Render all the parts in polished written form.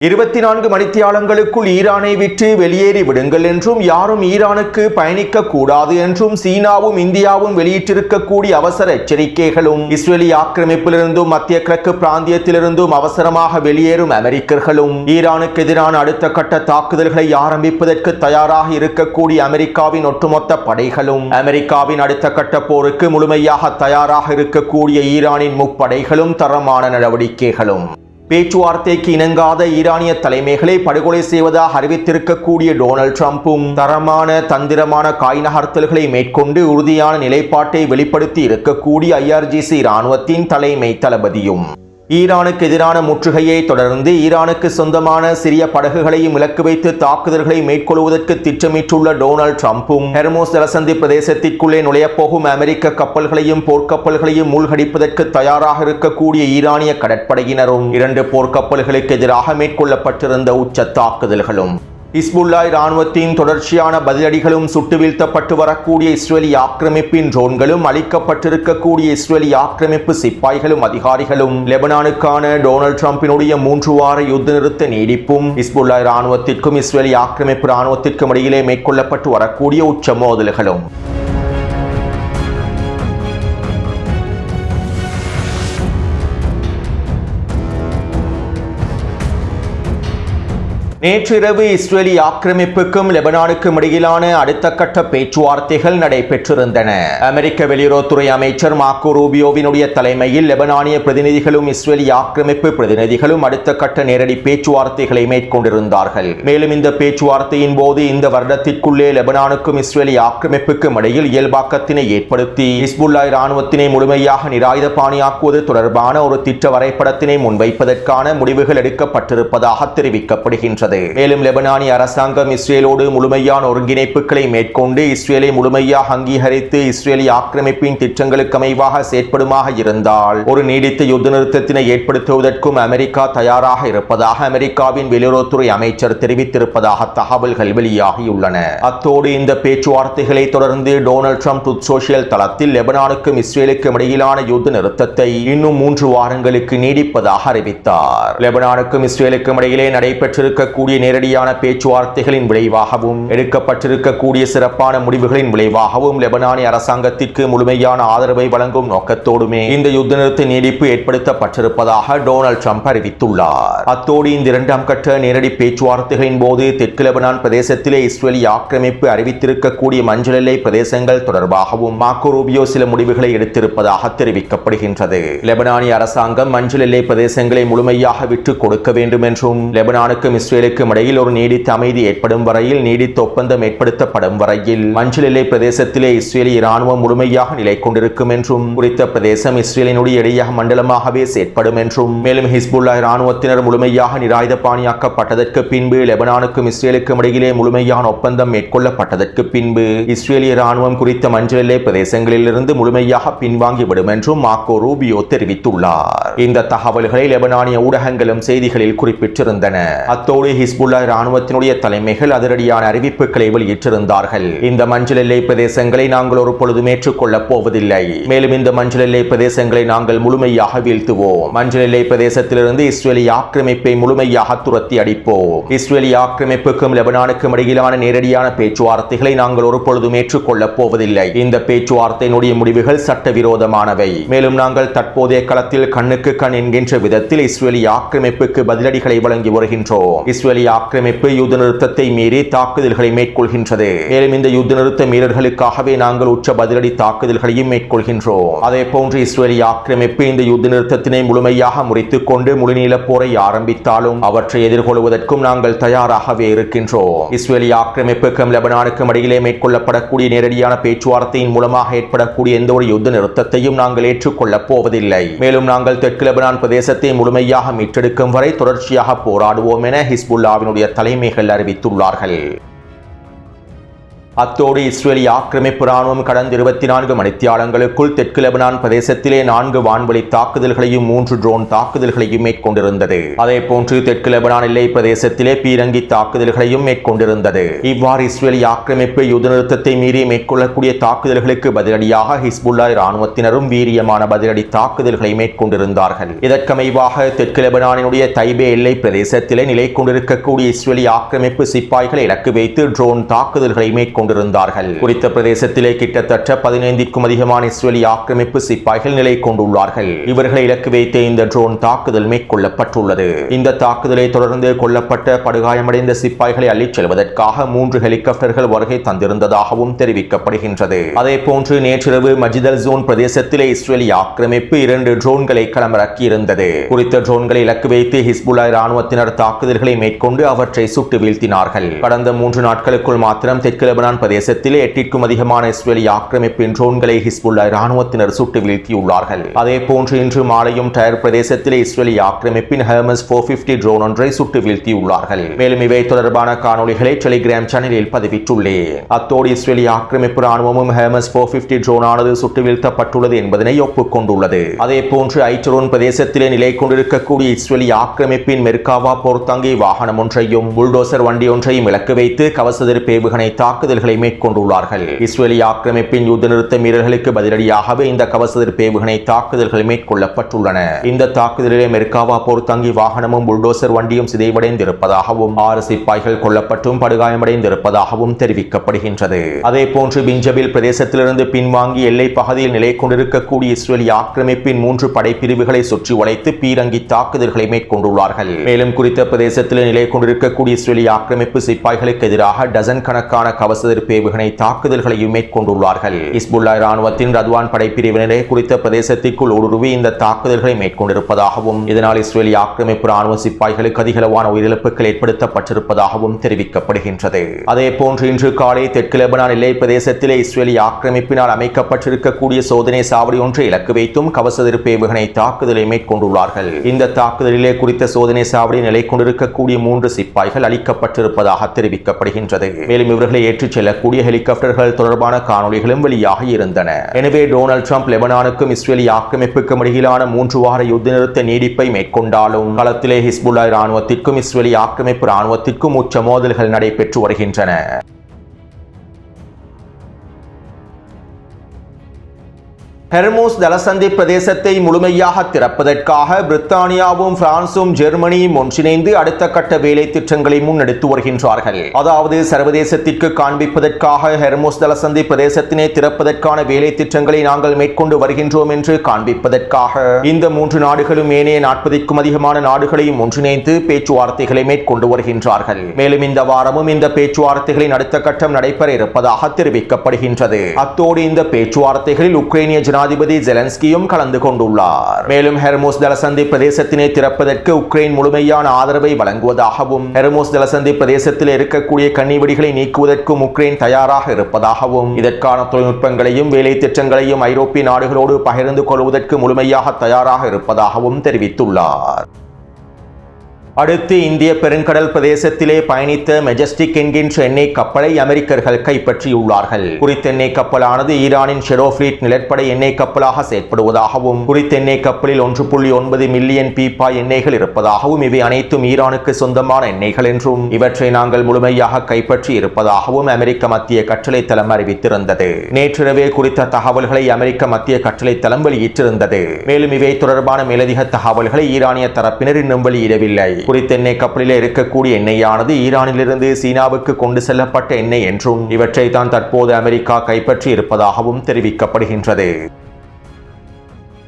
24 மணித்தியாலங்களுக்குள் ஈரானை விட்டு வெளியேறி விடுங்கள் என்றும் யாரும் ஈரானுக்கு பயணிக்க கூடாது என்றும் சீனாவும் இந்தியாவும் வெளியிட்டிருக்கக்கூடிய அவசர எச்சரிக்கைகளும் இஸ்ரேலி ஆக்கிரமிப்பிலிருந்தும் மத்திய கிழக்கு பிராந்தியத்திலிருந்தும் அவசரமாக வெளியேறும் அமெரிக்கர்களும் ஈரானுக்கு எதிரான அடுத்த கட்ட தாக்குதல்களை ஆரம்பிப்பதற்கு தயாராக இருக்கக்கூடிய அமெரிக்காவின் ஒட்டுமொத்த படைகளும் அமெரிக்காவின் அடுத்த கட்ட போருக்கு முழுமையாக தயாராக இருக்கக்கூடிய ஈரானின் முப்படைகளும் தரமான நடவடிக்கைகளும் பேச்சுவார்த்தைக்கு இணங்காத ஈரானிய தலைமைகளை படுகொலை செய்வதாக அறிவித்திருக்கக்கூடிய டொனால்ட் ட்ரம்பும் தரமான தந்திரமான காய் நகர்த்தல்களை மேற்கொண்டு உறுதியான நிலைப்பாட்டை வெளிப்படுத்தி இருக்கக்கூடிய IRGC இராணுவத்தின் தலைமை தளபதியும் ஈரானுக்கு எதிரான முற்றுகையை தொடர்ந்து ஈரானுக்கு சொந்தமான சிறிய படகுகளையும் இலக்கு வைத்து தாக்குதல்களை மேற்கொள்வதற்கு திட்டமிட்டுள்ள டொனால்ட் ட்ரம்பும் ஹெர்மோஸ் ஜலசந்தி பிரதேசத்திற்குள்ளே நுழையப்போகும் அமெரிக்க கப்பல்களையும் போர்க்கப்பல்களையும் மூழ்கடிப்பதற்கு தயாராக இருக்கக்கூடிய ஈரானிய கடற்படையினரும் 2 போர்க்கப்பல்களுக்கு எதிராக மேற்கொள்ளப்பட்டிருந்த உச்ச தாக்குதல்களும் ஹிஸ்புல்லா இராணுவத்தின் தொடர்ச்சியான பதிலடிகளும் சுட்டு வீழ்த்தப்பட்டு வரக்கூடிய இஸ்ரேலி ஆக்கிரமிப்பின் ட்ரோன்களும் அளிக்கப்பட்டிருக்கக்கூடிய இஸ்ரேலி ஆக்கிரமிப்பு சிப்பாய்களும் அதிகாரிகளும் லெபனானுக்கான டொனால்ட் ட்ரம்பினுடைய 3 வார யுத்த நிறுத்த நீடிப்பும் ஹிஸ்புல்லா இராணுவத்திற்கும் இஸ்ரேலி ஆக்கிரமிப்பு இராணுவத்திற்கும் இடையிலே மேற்கொள்ளப்பட்டு வரக்கூடிய உச்ச மோதல்களும் நேற்றிரவு இஸ்ரேலி ஆக்கிரமிப்புக்கும் லெபனானுக்கும் இடையிலான அடுத்த கட்ட பேச்சுவார்த்தைகள் நடைபெற்றிருந்தன. அமெரிக்க வெளியுறவுத்துறை அமைச்சர் மார்க்கோ ரூபியோவினுடைய தலைமையில் லெபனானிய பிரதிநிதிகளும் இஸ்ரேலி ஆக்கிரமிப்பு பிரதிநிதிகளும் அடுத்த கட்ட நேரடி பேச்சுவார்த்தைகளை மேற்கொண்டிருந்தார்கள். மேலும் இந்த பேச்சுவார்த்தையின் போது இந்த வருடத்திற்குள்ளே லெபனானுக்கும் இஸ்ரேலி ஆக்கிரமிப்புக்கும் இடையில் இயல்பாக்கத்தினை ஏற்படுத்தி ஹிஸ்புல்லா இராணுவத்தினை முழுமையாக நிராயுதபாணியாக்குவது தொடர்பான ஒரு திட்ட வரைபடத்தினை முன்வைப்பதற்கான முடிவுகள் எடுக்கப்பட்டிருப்பதாக தெரிவிக்கப்படுகின்றது. மேலும் லெபனானிய அரசாங்கம் இஸ்ரேலோடு முழுமையான ஒருங்கிணைப்புகளை மேற்கொண்டு இஸ்ரேலை முழுமையாக அங்கீகரித்து இஸ்ரேலி ஆக்கிரமிப்பின் திட்டங்களுக்கு அமைவாக செயற்படுமாக இருந்தால் ஒரு நீடித்த யுத்த நிறுத்தத்தினை ஏற்படுத்துவதற்கும் அமெரிக்கா தயாராக இருப்பதாக அமெரிக்காவின் வெளியுறவுத்துறை அமைச்சர் தெரிவித்திருப்பதாக தகவல்கள் வெளியாகியுள்ளன. அத்தோடு இந்த பேச்சுவார்த்தைகளை தொடர்ந்து டொனால்ட் ட்ரம்ப் ட்ரூத் சோஷியல் தளத்தில் லெபனானுக்கும் இஸ்ரேலுக்கும் இடையிலான யுத்த நிறுத்தத்தை இன்னும் 3 வாரங்களுக்கு நீடிப்பதாக அறிவித்தார். லெபனானுக்கும் இஸ்ரேலுக்கும் இடையிலே நடைபெற்றிருக்க நேரடியான பேச்சுவார்த்தைகளின் விளைவாகவும் எடுக்கப்பட்டிருக்கக்கூடிய சிறப்பான முடிவுகளின் விளைவாகவும் லெபனானிய அரசாங்கத்திற்கு முழுமையான ஆதரவை வழங்கும் நோக்கத்தோடுமே இந்த யுத்த நிறுத்த நீடிப்பு ஏற்படுத்தப்பட்டிருப்பதாக டொனால்ட் ட்ரம்ப் அறிவித்துள்ளார். அத்தோடு இந்த 2ஆம் கட்ட நேரடி பேச்சுவார்த்தைகளின் போது தெற்கு லெபனான் பிரதேசத்திலே இஸ்ரேலி ஆக்கிரமிப்பு அறிவித்திருக்கக்கூடிய மஞ்சள் எல்லை பிரதேசங்கள் தொடர்பாகவும் மார்க்கோ ரூபியோ சில முடிவுகளை எடுத்திருப்பதாக தெரிவிக்கப்படுகின்றது. லெபனானிய அரசாங்கம் மஞ்சள் எல்லை பிரதேசங்களை முழுமையாக விட்டுக் கொடுக்க வேண்டும் என்றும் லெபனானுக்கும் இஸ்ரேலுக்கும் இடையில் ஒரு நீடித்த அமைதி ஏற்படும் வரையில் நீடித்த ஒப்பந்தம் ஏற்படுத்தப்படும் வரையில் மஞ்சள் எல்லை பிரதேசத்திலே இஸ்ரேலி இராணுவம் முழுமையாக நிலை கொண்டிருக்கும் என்றும் குறித்த பிரதேசம் இஸ்ரேலினுடைய இடையக மண்டலமாகவே செயற்படும் என்றும் மேலும் ஹிஸ்புல்லா இராணுவத்தினர் முழுமையாக நிராயுதபாணியாக்கப்பட்டதற்கு பின்பு லெபனானுக்கும் இஸ்ரேலுக்கும் இடையிலே முழுமையான ஒப்பந்தம் மேற்கொள்ளப்பட்டதற்கு பின்பு இஸ்ரேலிய இராணுவம் குறித்த மஞ்சள் எல்லை பிரதேசங்களிலிருந்து முழுமையாக பின்வாங்கிவிடும் என்றும் மார்க்கோ ரூபியோ தெரிவித்துள்ளார். இந்த தகவல்களை லெபனானிய ஊடகங்களும் செய்திகளில் குறிப்பிட்டிருந்தன. அத்தோடு ஹிஸ்புல்லா இராணுவத்தினுடைய தலைமைகள் அதிரடியான அறிவிப்புகளை வெளியிட்டிருந்தார்கள். இந்த மஞ்சள் எல்லை பிரதேசங்களை நாங்கள் ஒரு பொழுதும் ஏற்றுக்கொள்ளப் போவதில்லை. மேலும் இந்த மஞ்சள் எல்லை பிரதேசங்களை நாங்கள் முழுமையாக வீழ்த்துவோம். மஞ்சள் எல்லை பிரதேசத்திலிருந்து இஸ்ரேலி ஆக்கிரமிப்பை முழுமையாக துரத்தி அடிப்போம். இஸ்ரேலி ஆக்கிரமிப்புக்கும் லெபனானுக்கும் இடையிலான நேரடியான பேச்சுவார்த்தைகளை நாங்கள் ஒரு பொழுதும் ஏற்றுக்கொள்ளப் போவதில்லை. இந்த பேச்சுவார்த்தையினுடைய முடிவுகள் சட்டவிரோதமானவை. மேலும் நாங்கள் தற்போதைய களத்தில் கண்ணுக்கு கண் என்கின்ற விதத்தில் இஸ்ரேலி ஆக்கிரமிப்புக்கு பதிலடிகளை வழங்கி வருகின்றோம். இஸ்ரேலி ஆக்கிரமிப்பு யுத்த நிறுத்தத்தை மீறி தாக்குதல்களை மேற்கொள்கின்றது. மேலும் இந்த யுத்த நிறுத்த மீறல்களுக்காகவே நாங்கள் உச்ச பதிலடி தாக்குதல்களையும் மேற்கொள்கின்றோம். அதே போன்று இஸ்ரேலி ஆக்கிரமிப்பு இந்த யுத்த நிறுத்தத்தினை முழுமையாக முறித்துக் கொண்டு முழுநீள போரை ஆரம்பித்தாலும் அவற்றை எதிர்கொள்வதற்கும் நாங்கள் தயாராகவே இருக்கின்றோம். இஸ்ரேலி ஆக்கிரமிப்புக்கும் லெபனானுக்கும் இடையிலே மேற்கொள்ளப்படக்கூடிய நேரடியான பேச்சுவார்த்தையின் மூலமாக ஏற்படக்கூடிய எந்த ஒரு யுத்த நிறுத்தத்தையும் நாங்கள் ஏற்றுக்கொள்ளப் போவதில்லை. மேலும் நாங்கள் தெற்கு லெபனான் பிரதேசத்தை முழுமையாக மீட்டெடுக்கும் வரை தொடர்ச்சியாக போராடுவோம் என ஹிஸ்புல்லாவினுடைய தலைமைகள் அறிவித்துள்ளார்கள். அத்தோடு இஸ்ரேலிய ஆக்கிரமிப்பு ராணுவம் கடந்த 24 மணித்தியாலங்களுக்குள் தெற்கு லெபனான் பிரதேசத்திலே 4 வான்வழி தாக்குதல்களையும் 3 ட்ரோன் தாக்குதல்களையும் மேற்கொண்டிருந்தது. அதேபோன்று தெற்கு லெபனான் எல்லை பிரதேசத்திலே பீரங்கி தாக்குதல்களையும் மேற்கொண்டிருந்தது. இவ்வாறு இஸ்ரேலிய ஆக்கிரமிப்பு யுத்த நிறுத்தத்தை மீறி மேற்கொள்ளக்கூடிய தாக்குதல்களுக்கு பதிலடியாக ஹிஸ்புல்லா இராணுவத்தினரும் வீரியமான பதிலடி தாக்குதல்களை மேற்கொண்டிருந்தார்கள். இதற்கமைவாக தெற்கு லெபனானினுடைய தைபே எல்லை பிரதேசத்திலே நிலை கொண்டிருக்கக்கூடிய இஸ்ரேலிய ஆக்கிரமிப்பு சிப்பாய்களை இலக்கு வைத்து ட்ரோன் தாக்குதல்களை மேற்கொண்டிருந்தார்கள். குறித்த பிரதேசத்திலே கிட்டத்தட்ட 15க்கும் அதிகமான இஸ்ரேலிய ஆக்கிரமிப்பு சிப்பாய்கள் நிலை கொண்டுள்ளார்கள். இவர்களை இலக்கு வைத்து இந்த ட்ரோன் தாக்குதல் மேற்கொள்ளப்பட்டுள்ளது. இந்த தாக்குதலை தொடர்ந்து கொல்லப்பட்ட படுகாயமடைந்த சிப்பாய்களை அள்ளிச் செல்வதற்காக 3 ஹெலிகாப்டர்கள் வருகை தந்திருந்ததாகவும் தெரிவிக்கப்படுகின்றது. அதேபோன்று நேற்றிரவு மஜிதல் ஜோன் பிரதேசத்திலே இஸ்ரேலிய ஆக்கிரமிப்பு 2 ட்ரோன்களை களமிறக்கியிருந்தது. குறித்த ட்ரோன்களை இலக்கு வைத்து ஹிஸ்புல்லா இராணுவத்தினர் தாக்குதல்களை மேற்கொண்டு அவற்றை சுட்டு வீழ்த்தினார்கள். கடந்த 3 நாட்களுக்குள் மாத்திரம் தெற்கு லெபனான் பிரதேசத்திலே 8க்கும் அதிகமான இஸ்ரேலிய ஆக்கிரமிப்பின் ட்ரோன்களை ஹிஸ்புல்லா இராணுவத்தினர் சுட்டு வீழ்த்தியுள்ளார்கள். அதேபோன்று இன்று மாலையும் டயர் பிரதேசத்திலே இஸ்ரேலிய ஆக்கிரமிப்பின் ஹெர்மஸ் 450 ட்ரோன் ஒன்றை சுட்டு வீழ்த்தியுள்ளார்கள். மேலும் இவை தொடர்பான காணொளிகளை டெலிகிராம் சேனலில் பதிவிட்டுள்ளேன். அத்தோடு இஸ்ரேலிய ஆக்கிரமிப்பு ராணுவமும் ஹெர்மஸ் 450 ட்ரோனானது சுட்டு வீழ்த்தப்பட்டுள்ளது என்பதனை ஒப்புக்கொண்டுள்ளது. அதேபோன்று ஐட்டரோன் பிரதேசத்திலே நிலை கொண்டிருக்கக்கூடிய இஸ்ரேலிய ஆக்கிரமிப்பின் மெர்காவா போர்த்தாங்கி வாகனம் ஒன்றையும் புல்டோசர் வண்டி ஒன்றையும் இலக்கு வைத்து கவசதிருப்பு ஏவுகணை தாக்குதல்களை மேற்கொண்டுள்ளார்கள். இஸ்ரேலிய ஆக்கிரமிப்பின் யுத்த நிறுத்த மீறல்களுக்கு பதிலடியாகவே இந்த கவசதிருப்பு ஏவுகணை தாக்குதல்கள் மேற்கொள்ளப்பட்டுள்ளன. இந்த தாக்குதலிலே மெர்காவா போர்த்தாங்கி வாகனமும் புல்டோசர் வண்டியும் சிதைவடைந்திருப்பதாகவும் 6 சிப்பாய்கள் கொல்லப்பட்டும் படுகாயமடைந்திருப்பதாகவும் தெரிவிக்கப்படுகின்றது. அதேபோன்று பிஞ்சபில் பிரதேசத்திலிருந்து பின்வாங்கி எல்லை பகுதியில் நிலை கொண்டிருக்கக்கூடிய இஸ்ரேலிய ஆக்கிரமிப்பின் 3 படைப்பிரிவுகளை சுற்றி வளைத்து பீரங்கி தாக்குதல்களை மேற்கொண்டுள்ளார்கள். மேலும் குறித்த பிரதேசத்தில் நிலை கொண்டிருக்கக்கூடிய இஸ்ரேலிய ஆக்கிரமிப்பு சிப்பாய்களுக்கு எதிராக டசன் கணக்கான கவசதிருப்பு ஏவுகணை தாக்குதல்களையும் மேற்கொண்டுள்ளார்கள். ஹிஸ்புல்லா இராணுவத்தின் ரத்வான் படைப்பிரிவினரே குறித்த பிரதேசத்திற்குள் ஊடுருவி இந்த தாக்குதல்களை மேற்கொண்டிருப்பதாகவும் இதனால் இஸ்ரேலிய ஆக்கிரமிப்பு ராணுவ சிப்பாய்களுக்கு அதிகளவான உயிரிழப்புகள் ஏற்படுத்தப்பட்டிருப்பதாகவும் தெரிவிக்கப்படுகின்றது. அதேபோன்று இன்று காலை தெற்கு லெபனான் எல்லை பிரதேசத்திலே இஸ்ரேலிய ஆக்கிரமிப்பினால் அமைக்கப்பட்டிருக்கக்கூடிய சோதனை சாவடி ஒன்றை இலக்கு வைத்தும் கவசதிருப்பு ஏவுகணை தாக்குதலை மேற்கொண்டுள்ளார்கள். இந்த தாக்குதலிலே குறித்த சோதனை சாவடி நிலை கொண்டிருக்கக்கூடிய 3 சிப்பாய்கள் அளிக்கப்பட்டிருப்பதாக தெரிவிக்கப்படுகின்றது. மேலும் இவர்களை ஏற்றிச் செல்லக்கூடிய ஹெலிகாப்டர்கள் தொடர்பான காணொளிகளும் வெளியாகி இருந்தன. எனவே டொனால்ட் ட்ரம்ப் லெபனானுக்கும் இஸ்ரேலிய ஆக்கிரமிப்புக்கும் இடையிலான 3 வார யுத்த நிறுத்த நீடிப்பை மேற்கொண்டாலும் களத்திலே ஹிஸ்புல்லா இராணுவத்திற்கும் இஸ்ரேலிய ஆக்கிரமிப்பு இராணுவத்திற்கும் உச்ச மோதல்கள் நடைபெற்று வருகின்றன. ஹெர்மூஸ் ஜலசந்தி பிரதேசத்தை முழுமையாக திறப்பதற்காக பிரித்தானியாவும் பிரான்சும் ஜெர்மனியும் ஒன்றிணைந்து அடுத்த கட்ட வேலை திட்டங்களை முன்னெடுத்து வருகின்றார்கள். அதாவது சர்வதேசத்திற்கு காண்பிப்பதற்காக ஹெர்மூஸ் ஜலசந்தி பிரதேசத்தினை திறப்பதற்கான வேலை திட்டங்களை நாங்கள் மேற்கொண்டு வருகின்றோம் என்று காண்பிப்பதற்காக இந்த 3 நாடுகளும் ஏனைய 40க்கும் அதிகமான நாடுகளையும் ஒன்றிணைந்து பேச்சுவார்த்தைகளை மேற்கொண்டு வருகின்றார்கள். மேலும் இந்த வாரமும் இந்த பேச்சுவார்த்தைகளின் அடுத்த கட்டம் நடைபெற இருப்பதாக தெரிவிக்கப்படுகின்றது. அத்தோடு இந்த பேச்சுவார்த்தைகளில் உக்ரைனிய ஜனாதிபதி ஜெலன்ஸ்கியும் கலந்து கொண்டுள்ளார். மேலும் ஹெர்மூஸ் ஜலசந்தி பிரதேசத்தினை திறப்பதற்கு உக்ரைன் முழுமையான ஆதரவை வழங்குவதாகவும் ஹெர்மூஸ் ஜலசந்தி பிரதேசத்தில் இருக்கக்கூடிய கன்னிவெடிகளை நீக்குவதற்கும் உக்ரைன் தயாராக இருப்பதாகவும் இதற்கான தொழில்நுட்பங்களையும் வேலை திட்டங்களையும் ஐரோப்பிய நாடுகளோடு பகிர்ந்து கொள்வதற்கு முழுமையாக தயாராக இருப்பதாகவும் தெரிவித்துள்ளார். அடுத்து இந்திய பெருங்கடல் பிரதேசத்திலே பயணித்த மெஜஸ்டிக் என்கின்ற எண்ணெய் கப்பலை அமெரிக்கர்கள் கைப்பற்றியுள்ளார்கள். குறித்த எண்ணெய் கப்பலானது ஈரானின் ஷெடோ ஃபிளீட் நிலப்படை எண்ணெய் கப்பலாக செயற்படுவதாகவும் குறித்த எண்ணெய் கப்பலில் 1.9 மில்லியன் பீப்பாய் எண்ணெய்கள் இருப்பதாகவும் இவை அனைத்தும் ஈரானுக்கு சொந்தமான எண்ணெய்கள் என்றும் இவற்றை நாங்கள் முழுமையாக கைப்பற்றி இருப்பதாகவும் அமெரிக்க மத்திய கட்டளை தளம் அறிவித்திருந்தது. நேற்றிரவே குறித்த தகவல்களை அமெரிக்க மத்திய கட்டளை தளம் வெளியிட்டிருந்தது. மேலும் இவை தொடர்பான மேலதிக தகவல்களை ஈரானிய தரப்பினர் இன்னும் வெளியிடவில்லை. குறித்த எண்ணெய் கப்பலில் இருக்கக்கூடிய எண்ணெயானது ஈரானிலிருந்து சீனாவுக்கு கொண்டு செல்லப்பட்ட எண்ணெய் என்றும் இவற்றை தான் தற்போது அமெரிக்கா கைப்பற்றி இருப்பதாகவும் தெரிவிக்கப்படுகின்றது.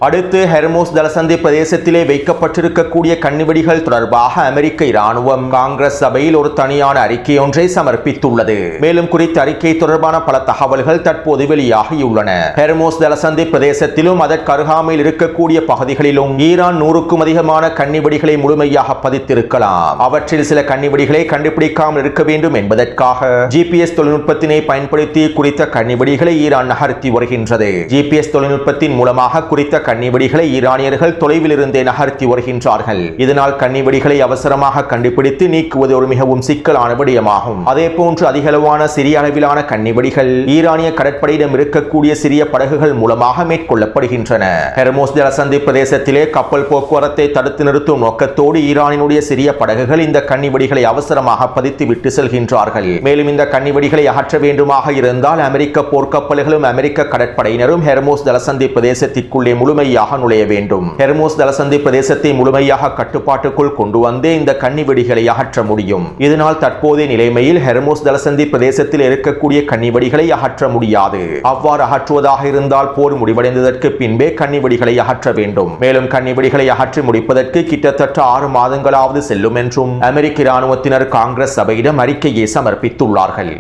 அடுத்து ஹெர்மூஸ் ஜலசந்தி பிரதேசத்திலே வைக்கப்பட்டிருக்கக்கூடிய கன்னிவெடிகள் தொடர்பாக அமெரிக்க இராணுவம் காங்கிரஸ் சபையில் ஒரு தனியான அறிக்கை ஒன்றை சமர்ப்பித்துள்ளது. மேலும் குறித்த அறிக்கை தொடர்பான பல தகவல்கள் தற்போது வெளியாகியுள்ளன. ஹெர்மூஸ் ஜலசந்தி பிரதேசத்திலும் அதற்கு அருகாமையில் இருக்கக்கூடிய பகுதிகளிலும் ஈரான் 100க்கும் அதிகமான கன்னிவெடிகளை முழுமையாக பதித்திருக்கலாம். அவற்றில் சில கன்னிவெடிகளை கண்டுபிடிக்காமல் இருக்க வேண்டும் என்பதற்காக GPS தொழில்நுட்பத்தினை பயன்படுத்தி குறித்த கன்னிவெடிகளை ஈரான் நகர்த்தி வருகின்றது. GPS தொழில்நுட்பத்தின் மூலமாக குறித்த கன்னிவெடிகளை ஈரானியர்கள் தொலைவில் இருந்தே நகர்த்தி வருகின்றார்கள். இதனால் கன்னிவெடிகளை அவசரமாக கண்டுபிடித்து நீக்குவது ஒரு மிகவும் சிக்கலான விடயமாகும். அதே போன்று அதிகளவான சிறிய அளவிலான கன்னிவெடிகள் ஈரானிய கடற்படையிடம் இருக்கக்கூடிய சிறிய படகுகள் மூலமாக மேற்கொள்ளப்படுகின்றன. ஹெர்மோஸ் ஜலசந்தி பிரதேசத்திலே கப்பல் போக்குவரத்தை தடுத்து நிறுத்தும் நோக்கத்தோடு ஈரானினுடைய சிறிய படகுகள் இந்த கன்னிவெடிகளை அவசரமாக பதித்து விட்டு செல்கின்றார்கள். மேலும் இந்த கன்னிவெடிகளை அகற்ற வேண்டுமாக இருந்தால் அமெரிக்க போர்க்கப்பல்களும் அமெரிக்க கடற்படையினரும் ஹெர்மோஸ் ஜலசந்தி பிரதேசத்திற்குள்ளே முழுமையாக நுழைய வேண்டும். ஹெர்மோஸ் ஜலசந்தி பிரதேசத்தை முழுமையாக கட்டுப்பாட்டுக்குள் கொண்டு வந்தே இந்த கன்னிவெடிகளை அகற்ற முடியும். இதனால் தற்போதைய நிலைமையில் ஹெர்மோஸ் ஜலசந்தி பிரதேசத்தில் இருக்கக்கூடிய கன்னிவெடிகளை அகற்ற முடியாது. அவ்வாறு அகற்றுவதாக இருந்தால் போர் முடிவடைந்ததற்கு பின்பே கன்னிவெடிகளை அகற்ற வேண்டும். மேலும் கன்னிவெடிகளை அகற்றி முடிப்பதற்கு கிட்டத்தட்ட 6 மாதங்களாவது செல்லும் என்றும் அமெரிக்க இராணுவத்தினர் காங்கிரஸ் சபையிடம் அறிக்கையை சமர்ப்பித்துள்ளார்கள்.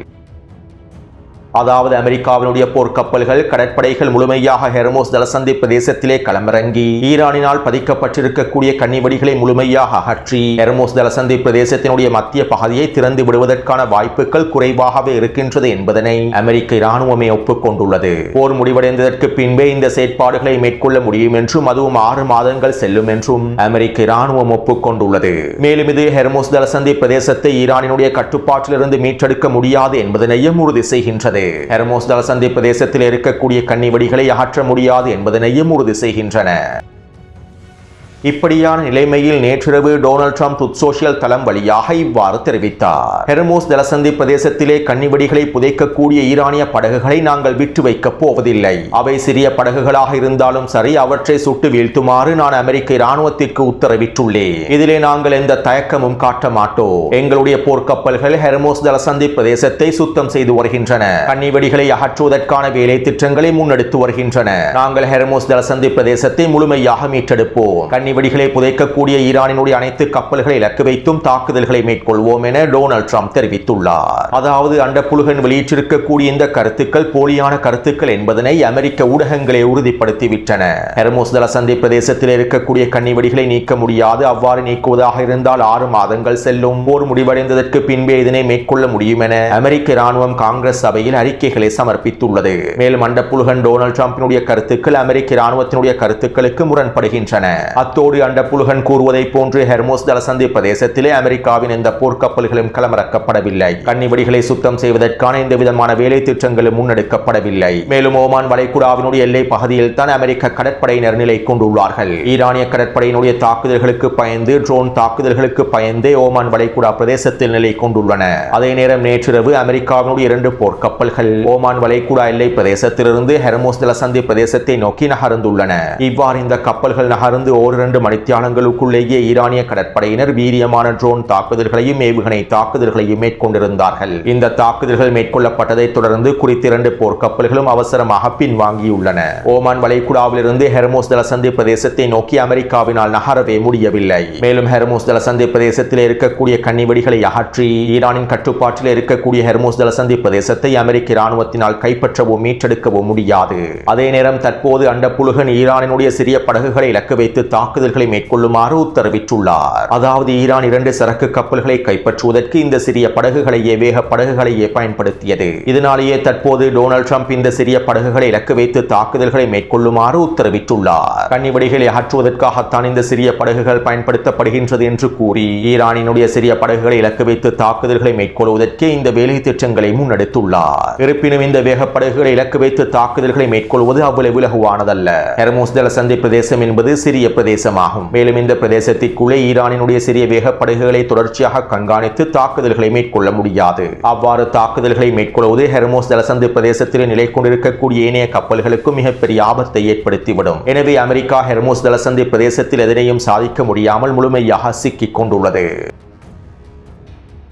அதாவது அமெரிக்காவினுடைய போர்க்கப்பல்கள் கடற்படைகள் முழுமையாக ஹெர்மோஸ் ஜலசந்தி பிரதேசத்திலே களமிறங்கி ஈரானினால் பதிக்கப்பட்டிருக்கக்கூடிய கன்னிவெடிகளை முழுமையாக அகற்றி ஹெர்மோஸ் ஜலசந்தி பிரதேசத்தினுடைய மத்திய பகுதியை திறந்து விடுவதற்கான வாய்ப்புகள் குறைவாகவே இருக்கின்றது என்பதனை அமெரிக்க இராணுவமே ஒப்புக்கொண்டுள்ளது. போர் முடிவடைந்ததற்கு பின்பே இந்த செயற்பாடுகளை மேற்கொள்ள முடியும் என்றும் அதுவும் 6 மாதங்கள் செல்லும் என்றும் அமெரிக்க இராணுவம் ஒப்புக்கொண்டுள்ளது. மேலும் இது ஹெர்மோஸ் ஜலசந்தி பிரதேசத்தை ஈரானினுடைய கட்டுப்பாட்டிலிருந்து மீட்டெடுக்க முடியாது என்பதனையும் உறுதி செய்கின்றது. ஹெர்மோஸ் ஜலசந்தி பிரதேசத்தில் இருக்கக்கூடிய கன்னிவெடிகளை அகற்ற முடியாது என்பதனையும் உறுதி செய்கின்றன. இப்படியான நிலைமையில் நேற்றிரவு டொனால்ட் ட்ரம்ப் ட்ரூத் சோஷியல் தளம் வழியாக இவ்வாறு தெரிவித்தார். ஹெர்மோஸ் ஜலசந்தி பிரதேசத்திலே கன்னிவெடிகளை புதைக்கக்கூடிய ஈரானிய படகுகளை நாங்கள் விட்டு வைக்கப் போவதில்லை. அவை சிறிய படகுகளாக இருந்தாலும் சரி, அவற்றை சுட்டு வீழ்த்துமாறு நான் அமெரிக்க இராணுவத்திற்கு உத்தரவிட்டுள்ளேன். இதிலே நாங்கள் எந்த தயக்கமும் காட்ட மாட்டோம். எங்களுடைய போர்க்கப்பல்கள் ஹெர்மோஸ் ஜலசந்தி பிரதேசத்தை சுத்தம் செய்து வருகின்றன. கன்னிவெடிகளை அகற்றுவதற்கான வேலை திட்டங்களை முன்னெடுத்து வருகின்றன. நாங்கள் ஹெர்மோஸ் ஜலசந்தி பிரதேசத்தை முழுமையாக மீட்டெடுப்போம். வெடிகளை புதைக்கக்கூடிய ஈரானினுடைய அனைத்து கப்பல்களை இலக்கு வைத்தும் தாக்குதல்களை மேற்கொள்வோம் என டொனால்ட் ட்ரம்ப் தெரிவித்துள்ளார். அதாவது அண்டப்புழுகன் வெளியிட்டிருக்கக்கூடிய இந்த கருத்துக்கள் போலியான கருத்துக்கள் என்பதனை அமெரிக்க ஊடகங்களே உறுதிப்படுத்திவிட்டன. ஹெர்மோஸ் ஜலசந்தி பிரதேசத்தில் இருக்கக்கூடிய கன்னிவெடிகளை நீக்க முடியாது. அவ்வாறு நீக்குவதாக இருந்தால் 6 மாதங்கள் செல்லும். போர் முடிவடைந்ததற்கு பின்பே இதனை மேற்கொள்ள முடியும் என அமெரிக்க இராணுவம் காங்கிரஸ் சபையில் அறிக்கைகளை சமர்ப்பித்துள்ளது. மேலும் அண்டப்புழுகன் டொனால்ட் ட்ரம்பினுடைய கருத்துக்கள் அமெரிக்க இராணுவத்தினுடைய கருத்துக்களுக்கு முரண்படுகின்றன. அண்டப்புழுகன் கூறுவதை போன்று ஹெர்மோஸ் ஜலசந்தி பிரதேசத்திலே அமெரிக்காவின் எந்த போர்க்கப்பல்களும் களமிறக்கப்படவில்லை. கன்னிவெடிகளை சுத்தம் செய்வதற்கான எந்த விதமான வேலை திட்டங்களும் முன்னெடுக்கப்படவில்லை. மேலும் ஓமான் வளைகுடாவினுடைய எல்லை பகுதியில் தான் அமெரிக்க கடற்படையினர் நிலை கொண்டுள்ளார்கள். ஈரானிய கடற்படையினுடைய தாக்குதல்களுக்கு பயந்து, ட்ரோன் தாக்குதல்களுக்கு பயந்தே ஓமான் வளைகுடா பிரதேசத்தில் நிலை கொண்டுள்ளன. அதே நேரம் நேற்றிரவு அமெரிக்காவினுடைய 2 போர்க்கப்பல்கள் ஓமான் வளைகுடா எல்லை பிரதேசத்திலிருந்து ஹெர்மோஸ் ஜலசந்தி பிரதேசத்தை நோக்கி நகர்ந்துள்ளன. இவ்வாறு இந்த கப்பல்கள் நகர்ந்து 2 மணித்தியாலங்களுக்குள்ளேயே ஈரானிய கடற்படையினர் வீரியமான ட்ரோன் தாக்குதல்களையும் ஏவுகணை தாக்குதல்களையும் மேற்கொண்டிருந்தார்கள். இந்த தாக்குதல்கள் மேற்கொள்ளப்பட்டதை தொடர்ந்து குறித்த 2 போர்க்கப்பல்களும் அவசரமாக பின்வாங்கியுள்ளன. ஓமான் வளைகுடாவிலிருந்து ஹெர்மோஸ் ஜலசந்தி பிரதேசத்தை நோக்கி அமெரிக்காவினால் நகரவே முடியவில்லை. மேலும் ஹெர்மோஸ் ஜலசந்தி பிரதேசத்தில் இருக்கக்கூடிய கன்னிவெடிகளை அகற்றி ஈரானின் கட்டுப்பாட்டில் இருக்கக்கூடிய ஹெர்மோஸ் ஜலசந்தி பிரதேசத்தை அமெரிக்க இராணுவத்தினால் கைப்பற்றவோ மீட்டெடுக்கவோ முடியாது. அதே நேரம் தற்போது அண்டப்புழுகன் ஈரானினுடைய சிறிய படகுகளை இலக்கு வைத்து தாக்குதல்களை மேற்கொள்ளுமாறு உத்தரவிட்டுள்ளார். அதாவது ஈரான் 2 சரக்கு கப்பல்களை கைப்பற்றுவதற்கு இந்த சிறிய படகுகளையே வேக படகுகளையே பயன்படுத்தியது. இதனாலேயே தற்போது டொனால்ட் ட்ரம்ப் இந்த சிறிய படகுகளை இலக்கு வைத்து தாக்குதல்களை மேற்கொள்ளுமாறு உத்தரவிட்டுள்ளார். கன்னிவெடிகளை அகற்றுவதற்காகத்தான் இந்த சிறிய படகுகள் பயன்படுத்தப்படுகின்றது என்று கூறி ஈரானினுடைய சிறிய படகுகளை இலக்கு வைத்து தாக்குதல்களை மேற்கொள்வதற்கே இந்த வேலை திட்டங்களை முன்னெடுத்துள்ளார். இருப்பினும் இந்த வேக படகுகளை இலக்கு வைத்து தாக்குதல்களை மேற்கொள்வது அவ்வளவு இலகுவானதல்ல. ஹெர்மோஸ் ஜலசந்தி பிரதேசம் என்பது சிறிய பிரதேசமாகும். மேலும் இந்த பிரதேசத்திற்குள்ளே ஈரானினுடைய சிறிய வேக படகுகளை தொடர்ச்சியாக கண்காணித்து தாக்குதல்களை மேற்கொள்ள முடியாது. அவ்வாறு தாக்குதல்களை மேற்கொள்வது ஹெர்மோஸ் ஜலசந்தி பிரதேசத்தில் நிலை கொண்டிருக்கக்கூடிய ஏனைய கப்பல்களுக்கு மிகப்பெரிய ஆபத்தை ஏற்படுத்திவிடும். எனவே அமெரிக்கா ஹெர்மோஸ் ஜலசந்தி பிரதேசத்தில் எதனையும் சாதிக்க முடியாமல் முழுமையாக சிக்கிக் கொண்டுள்ளது.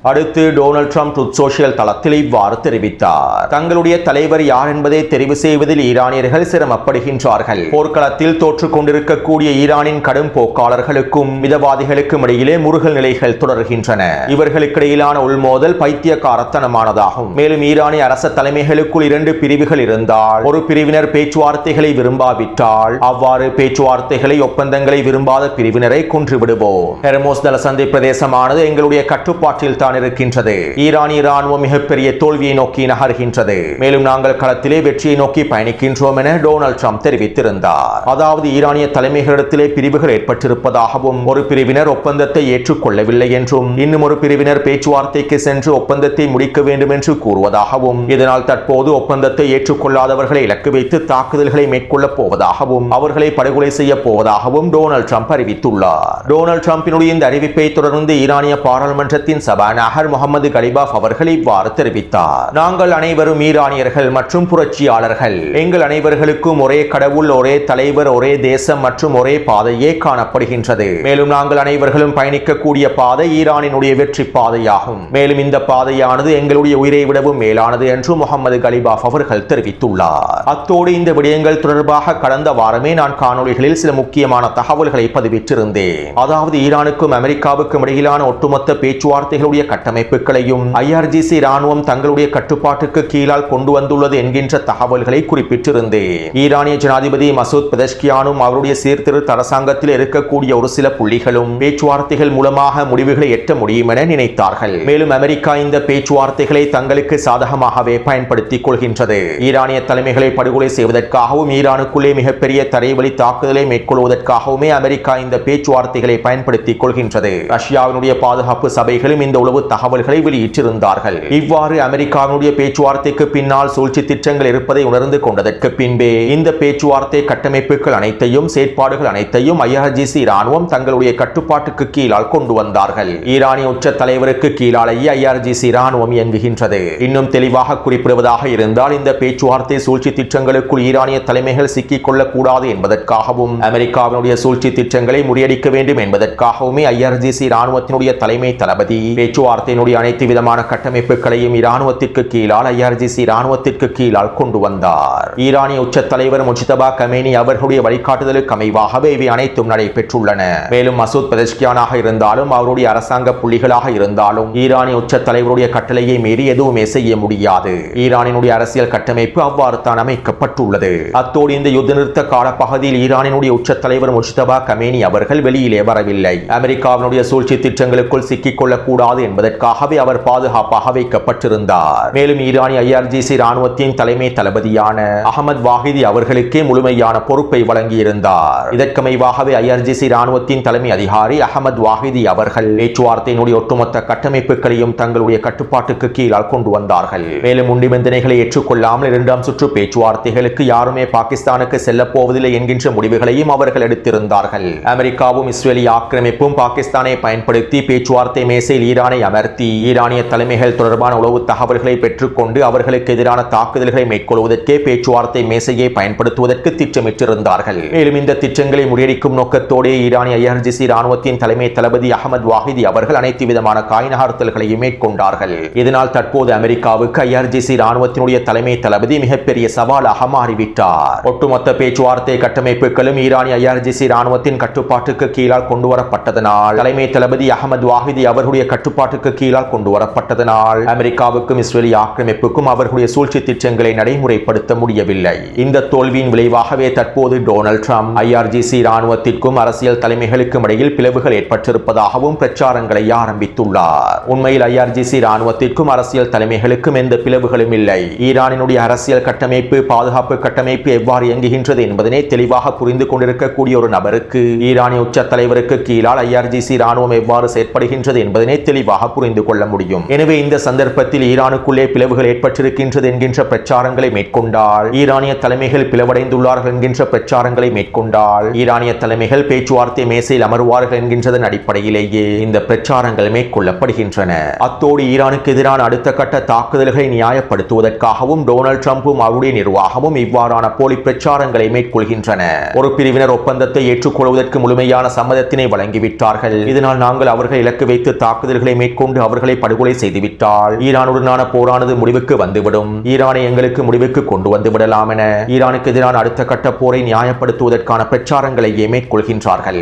அடுத்து டொனால்ட் ட்ரம்ப் ட்ரூத் சோஷியல் தளத்தில் இவ்வாறு தெரிவித்தார். தங்களுடைய தலைவர் யார் என்பதை தெரிவு செய்வதில் ஈரானியர்கள் சிரமப்படுகின்றார்கள். போர்க்களத்தில் தோற்றுக் கொண்டிருக்கக்கூடிய ஈரானின் கடும் போக்காளர்களுக்கும் மிதவாதிகளுக்கும் இடையிலே முருகல் நிலைகள் தொடர்கின்றன. இவர்களுக்கிடையிலான உள்மோதல் பைத்தியக்காரத்தனமானதாகும். மேலும் ஈரானிய அரச தலைமைகளுக்குள் 2 பிரிவுகள் இருந்தால், ஒரு பிரிவினர் பேச்சுவார்த்தைகளை விரும்பாவிட்டால் அவ்வாறு பேச்சுவார்த்தைகளை ஒப்பந்தங்களை விரும்பாத பிரிவினரை கொன்று விடுவோம். ஹெர்மோஸ் ஜலசந்தி பிரதேசமானது எங்களுடைய கட்டுப்பாட்டில் தான் இருக்கின்றது. ஈரானிய ராணுவம் மிகப்பெரிய தோல்வியை நோக்கி நகர்கின்றது. மேலும் நாங்கள் களத்திலே வெற்றியை நோக்கி பயணிக்கின்றோம் என டொனால்ட் ட்ரம்ப் தெரிவித்திருந்தார். அதாவது ஈரானிய தலைமைகளிடத்திலே பிரிவுகள் ஏற்பட்டிருப்பதாகவும், ஒரு பிரிவினர் ஒப்பந்தத்தை ஏற்றுக்கொள்ளவில்லை என்றும், இன்னும் ஒரு பிரிவினர் பேச்சுவார்த்தைக்கு சென்று ஒப்பந்தத்தை முடிக்க வேண்டும் என்று கூறுவதாகவும், இதனால் தற்போது ஒப்பந்தத்தை ஏற்றுக்கொள்ளாதவர்களை இலக்கு வைத்து தாக்குதல்களை மேற்கொள்ளப் போவதாகவும், அவர்களை படுகொலை செய்ய போவதாகவும் டொனால்ட் ட்ரம்ப் அறிவித்துள்ளார். டொனால்ட் ட்ரம்பினுடைய இந்த அறிவிப்பை தொடர்ந்து ஈரானிய பாராளுமன்றத்தின் சபாநாயகர் முகமது கலிபாஃப் அவர்கள் இவ்வாறு தெரிவித்தார். நாங்கள் அனைவரும் ஈரானியர்கள் மற்றும் புரட்சியாளர்கள். எங்கள் அனைவர்களுக்கும் ஒரே கடவுள், ஒரே தலைவர், ஒரே தேசம் மற்றும் ஒரே பாதையே காணப்படுகின்றது. மேலும் நாங்கள் அனைவர்களும் பயணிக்கக்கூடிய பாதை ஈரானினுடைய வெற்றி பாதையாகும். மேலும் இந்த பாதையானது எங்களுடைய உயிரை விடவும் மேலானது என்று முகமது கலிபாஃப் அவர்கள் தெரிவித்துள்ளார். அத்தோடு இந்த விடயங்கள் தொடர்பாக கடந்த வாரமே நான் காணொளிகளில் சில முக்கியமான தகவல்களை பதிவிட்டிருந்தேன். அதாவது ஈரானுக்கும் அமெரிக்காவுக்கும் இடையிலான ஒட்டுமொத்த பேச்சுவார்த்தைகளுடைய கட்டமைப்புகளையும் IRGC ராணுவம் தங்களுடைய கட்டுப்பாட்டுக்கு கீழால் கொண்டு வந்துள்ளது என்கின்ற தகவல்களை குறிப்பிட்டிருந்தேன். ஈரானிய ஜனாதிபதி மசூத் பெதஷ்கியானும் அவருடைய சீர்திருத்த அரசாங்கத்தில் இருக்கக்கூடிய ஒரு சில புள்ளிகளும் பேச்சுவார்த்தைகள் மூலமாக முடிவுகளை எட்ட முடியும் என நினைத்தார்கள். மேலும் அமெரிக்கா இந்த பேச்சுவார்த்தைகளை தங்களுக்கு சாதகமாகவே பயன்படுத்திக் கொள்கின்றது. ஈரானிய தலைமைகளை படுகொலை செய்வதற்காகவும், ஈரானுக்குள்ளே மிகப்பெரிய தரைவழி தாக்குதலை மேற்கொள்வதற்காகவுமே அமெரிக்கா இந்த பேச்சுவார்த்தைகளை பயன்படுத்திக் கொள்கின்றது. ரஷ்யாவினுடைய பாதுகாப்பு சபைகளும் இந்த உளவு தகவல்களை வெளியிட்டிருந்தார்கள். இவ்வாறு அமெரிக்காவினுடைய பேச்சுவார்த்தைக்கு பின்னால் சூழ்ச்சி திட்டங்கள் இருப்பதை உணர்ந்து கொண்டதற்கு பின்பே இந்த பேச்சுவார்த்தை கட்டமைப்புகள் அனைத்தையும், செயற்பாடுகள் அனைத்தையும் IRGC ராணுவம் தங்களுடைய கட்டுப்பாட்டுக்கு கீழால் கொண்டு வந்தார்கள். ஈரானிய உச்ச தலைவருக்கு கீழாலேயே IRGC ராணுவம் இயங்குகின்றது. இன்னும் தெளிவாக குறிப்பிடுவதாக இருந்தால், இந்த பேச்சுவார்த்தை சூழ்ச்சி திட்டங்களுக்குள் ஈரானிய தலைமைகள் சிக்கிக் கொள்ளக்கூடாது என்பதற்காகவும், அமெரிக்காவினுடைய சூழ்ச்சி திட்டங்களை முறியடிக்க வேண்டும் என்பதற்காகவுமே IRGC ராணுவத்தினுடைய தலைமை தளபதி பேச்சுவார்த்தையினுடைய அனைத்து விதமான கட்டமைப்புகளையும் இராணுவத்திற்கு கீழால், IRGC ராணுவத்திற்கு கீழால் கொண்டு வந்தார். ஈரானிய உச்ச தலைவர் முஜ்தபா கமேனி அவர்களுடைய வழிகாட்டுதலுக்கு அமைவாகவே இவை அனைத்தும் நடைபெற்றுள்ளன. மேலும் மசூத் பெதஷ்கியானாக இருந்தாலும், அவருடைய அரசாங்க புள்ளிகளாக இருந்தாலும், ஈரானிய உச்ச தலைவருடைய கட்டளையை மீறி எதுவுமே செய்ய முடியாது. ஈரானினுடைய அரசியல் கட்டமைப்பு அவ்வாறு தான் அமைக்கப்பட்டுள்ளது. அத்தோடு இந்த யுத்த நிறுத்த காலப்பகுதியில் ஈரானினுடைய உச்ச தலைவர் முஜ்தபா கமேனி அவர்கள் வெளியிலே வரவில்லை. அமெரிக்காவினுடைய சூழ்ச்சி திட்டங்களுக்குள் சிக்கிக் கொள்ளக்கூடாது என்பதற்காகவே அவர் பாதுகாப்பாக வைக்கப்பட்டிருந்தார். மேலும் ஈரானிய IRGC ராணுவத்தின் தலைமை தளபதியான அகமது வாஹிதி அவர்களுக்கே முழுமையான பொறுப்பை வழங்கியிருந்தார். இதற்கமைவாகவே IRGC ராணுவத்தின் தலைமை அதிகாரி அகமது வாஹிதி அவர்கள் பேச்சுவார்த்தையினுடைய ஒட்டுமொத்த கட்டமைப்புகளையும் தங்களுடைய கட்டுப்பாட்டுக்கு கீழால் கொண்டு வந்தார்கள். மேலும் நிபந்தனைகளை ஏற்றுக்கொள்ளாமல் இரண்டாம் சுற்று பேச்சுவார்த்தைகளுக்கு யாருமே பாகிஸ்தானுக்கு செல்லப் போவதில்லை என்கின்ற முடிவுகளையும் அவர்கள் எடுத்திருந்தார்கள். அமெரிக்காவும் இஸ்ரேலிய ஆக்கிரமிப்பும் பாகிஸ்தானை பயன்படுத்தி பேச்சுவார்த்தை மேசையில் ஈரானை அமர்த்தி ஈரானிய தலைமைகள் தொடர்பான உளவு தகவல்களை பெற்றுக்கொண்டு அவர்களுக்கு எதிரான தாக்குதல்களை மேற்கொள்வதற்கே பேச்சுவார்த்தை மேசையை பயன்படுத்துவதற்கு திட்டமிட்டிருந்தார்கள். மேலும் இந்த திட்டங்களை முறியடிக்கும் நோக்கத்தோடு ஈரானிய IRGC ராணுவத்தின் தலைமை தளபதி அகமது வாஹிதி அவர்கள் அனைத்து விதமான காய் நகர்த்தல்களையும் மேற்கொண்டார்கள். இதனால் தற்போது அமெரிக்காவுக்கு IRGC ராணுவத்தினுடைய தலைமை தளபதி மிகப்பெரிய சவாலாக மாறிவிட்டார். ஒட்டுமொத்த பேச்சுவார்த்தை கட்டமைப்புகளும் ஈரானிய IRGC ராணுவத்தின் கட்டுப்பாட்டுக்கு கீழால் கொண்டு வரப்பட்டதனால், தலைமை தளபதி அகமது வாஹிதி அவர்களுடைய கட்டுப்பாட்டுக்கு கீழால் கொண்டு வரப்பட்டதனால் அமெரிக்காவுக்கும் இஸ்ரேலிய ஆக்கிரமிப்புக்கும் அவர்களுடைய சூழ்ச்சி திட்டங்களை நடைமுறைப்படுத்த முடியவில்லை. இந்த தோல்வியின் விளைவாகவே தற்போது டொனால்ட் ட்ரம்ப் IRGC ராணுவத்திற்கும் அரசியல் தலைமைகளுக்கும் இடையில் பிளவுகள் ஏற்பட்டிருப்பதாகவும் பிரச்சாரங்களை ஆரம்பித்துள்ளார். உண்மையில் IRGC ராணுவத்திற்கும் அரசியல் தலைமைகளுக்கும் எந்த பிளவுகளும் இல்லை. ஈரானினுடைய அரசியல் கட்டமைப்பு, பாதுகாப்பு கட்டமைப்பு எவ்வாறு இயங்குகின்றது என்பதனை தெளிவாக புரிந்து கொண்டிருக்கக்கூடிய ஒரு நபருக்கு ஈரானிய உச்ச தலைவருக்கு கீழால் IRGC ராணுவம் எவ்வாறு செயற்படுகின்றது என்பதனை தெளிவாக புரிந்து கொள்ள முடியும். எனவே இந்த சந்தர்ப்பத்தில் ஈரானுக்குள்ளே பிளவுகள் ஏற்பட்டிருக்கின்றது என்கின்ற பிரச்சாரங்களை மேற்கொண்டால், ஈரானிய தலைமைகள் பிளவடைந்துள்ளார்கள் என்கின்ற பிரச்சாரங்களை மேற்கொண்டால், ஈரானிய தலைமைகள் பேச்சுவார்த்தை மேசையில் அமர்வார்கள் என்கின்றதன் அடிப்படையிலேயே இந்த பிரச்சாரங்கள் மேற்கொள்ளப்படுகின்றன. அத்தோடு ஈரானுக்கு எதிரான அடுத்த கட்ட தாக்குதல்களை நியாயப்படுத்துவதற்காகவும் டொனால்ட் ட்ரம்பும் அவருடைய நிர்வாகமும் இவ்வாறான போலி பிரச்சாரங்களை மேற்கொள்கின்றன. ஒரு பிரிவினர் ஒப்பந்தத்தை ஏற்றுக்கொள்வதற்கு முழுமையான சம்மதத்தினை வழங்கிவிட்டார்கள். இதனால் நாங்கள் அவர்கள் இலக்கு வைத்து தாக்குதல்களை மேற்கொண்டு அவர்களை படுகொலை செய்துவிட்டால் ஈரானுடனான போரானது முடிவுக்கு வந்துவிடும். ஈரானை எங்களுக்கு முடிவுக்கு கொண்டு வந்து விடலாம் என ஈரானுக்கு எதிரான அடுத்த கட்ட போரை நியாயப்படுத்துவதற்கான பிரச்சாரங்களையே மேற்கொள்கின்றார்கள்.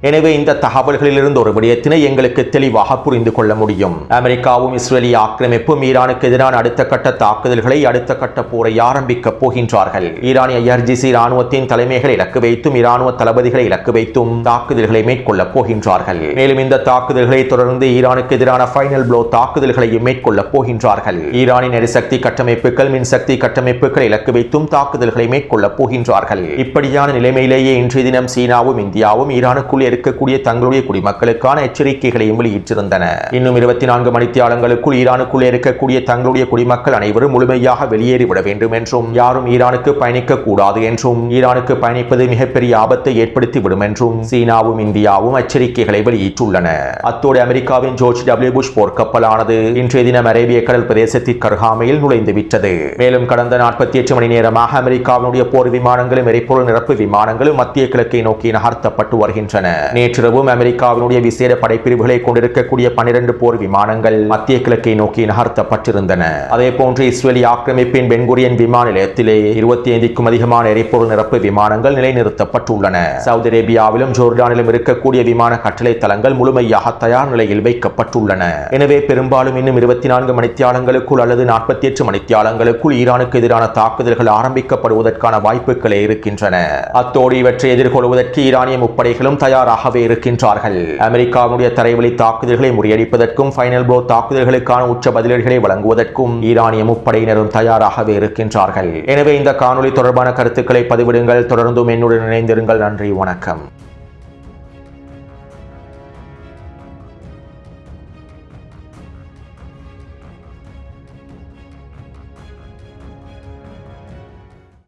எனவே இந்த தகவல்களிலிருந்து ஒரு விடயத்தினை எங்களுக்கு தெளிவாக புரிந்து கொள்ள முடியும். அமெரிக்காவும் இஸ்ரேலிய ஆக்கிரமிப்பும் ஈரானுக்கு எதிரான அடுத்த கட்ட தாக்குதல்களை, அடுத்த கட்ட போரை ஆரம்பிக்க போகின்றார்கள். ஈரானிய IRGC இராணுவத்தின் தலைமைகளை இலக்கு வைத்தும் இராணுவ தளபதிகளை இலக்கு வைத்தும் தாக்குதல்களை மேற்கொள்ள போகின்றார்கள். மேலும் இந்த தாக்குதல்களை தொடர்ந்து ஈரானுக்கு எதிரான ஃபைனல் ப்ளோ தாக்குதல்களையும் மேற்கொள்ள போகின்றார்கள். ஈரானின் எரிசக்தி கட்டமைப்புகள், மின்சக்தி கட்டமைப்புகளை இலக்கு வைத்தும் தாக்குதல்களை மேற்கொள்ள போகின்றார்கள். இப்படியான நிலைமையிலேயே இன்றைய தினம் சீனாவும் இந்தியாவும் ஈரானுக்குள் இருக்கக்கூடிய தங்களுடைய குடிமக்களுக்கான எச்சரிக்கைகளையும் வெளியிட்டிருந்தன. இன்னும் 24 மணித்தியாலங்களுக்குள் ஈரானுக்குள் இருக்கக்கூடிய தங்களுடைய குடிமக்கள் அனைவரும் முழுமையாக வெளியேறிவிட வேண்டும் என்றும், யாரும் ஈரானுக்கு பயணிக்க கூடாது என்றும், ஈரானுக்கு பயணிப்பது மிகப்பெரிய ஆபத்தை ஏற்படுத்திவிடும் என்றும் சீனாவும் இந்தியாவும் எச்சரிக்கைகளை வெளியிட்டுள்ளன. அத்தோடு அமெரிக்காவின் ஜார்ஜ் W. புஷ் போர்க்கப்பலானது இன்றைய தினம் அரேபிய கடல் பிரதேசத்திற்கு அருகாமையில் நுழைந்து விட்டது. மேலும் கடந்த 48 மணி நேரமாக அமெரிக்காவினுடைய போர் விமானங்களும் எரிபொருள் நிரப்பு விமானங்களும் மத்திய கிழக்கை நோக்கி நகர்த்தப்பட்டு வருகின்றன. நேற்றிரவும் அமெரிக்காவினுடைய விசேட படைப்பிரிவுகளை கொண்டிருக்கக்கூடிய 12 போர் விமானங்கள் மத்திய கிழக்கை நோக்கி நகர்த்தப்பட்டிருந்தன. அதே போன்று இஸ்ரேலிய ஆக்கிரமிப்பின் பென் குரியன் விமான நிலையத்திலே 25க்கும் அதிகமான எரிபொருள் நிரப்பு விமானங்கள் நிலைநிறுத்தப்பட்டுள்ளன. சவுதி அரேபியாவிலும் ஜோர்டானிலும் இருக்கக்கூடிய விமான கட்டளை தளங்கள் முழுமையாக தயார் நிலையில் வைக்கப்பட்டுள்ளன. எனவே பெரும்பாலும் இன்னும் 24 மணித்தியாலங்களுக்குள் அல்லது 48 மணித்தியாலங்களுக்குள் ஈரானுக்கு எதிரான தாக்குதல்கள் ஆரம்பிக்கப்படுவதற்கான வாய்ப்புகளே இருக்கின்றன. அத்தோடு இவற்றை எதிர்கொள்வதற்கு ஈரானிய முப்படைகளும் தயாராகவே இருக்கின்றார்கள். அமெரிக்காவுடைய தரைவழி தாக்குதல்களை முறியடிப்பதற்கும் ஃபைனல் ப்ளோ தாக்குதல்களுக்கான உச்ச பதிலடிகளை வழங்குவதற்கும் ஈரானிய முப்படையினரும் தயாராகவே இருக்கின்றார்கள். எனவே இந்த காணொளி தொடர்பான கருத்துக்களை பதிவிடுங்கள். தொடர்ந்தும் என்னுடன் இணைந்திருங்கள். நன்றி, வணக்கம்.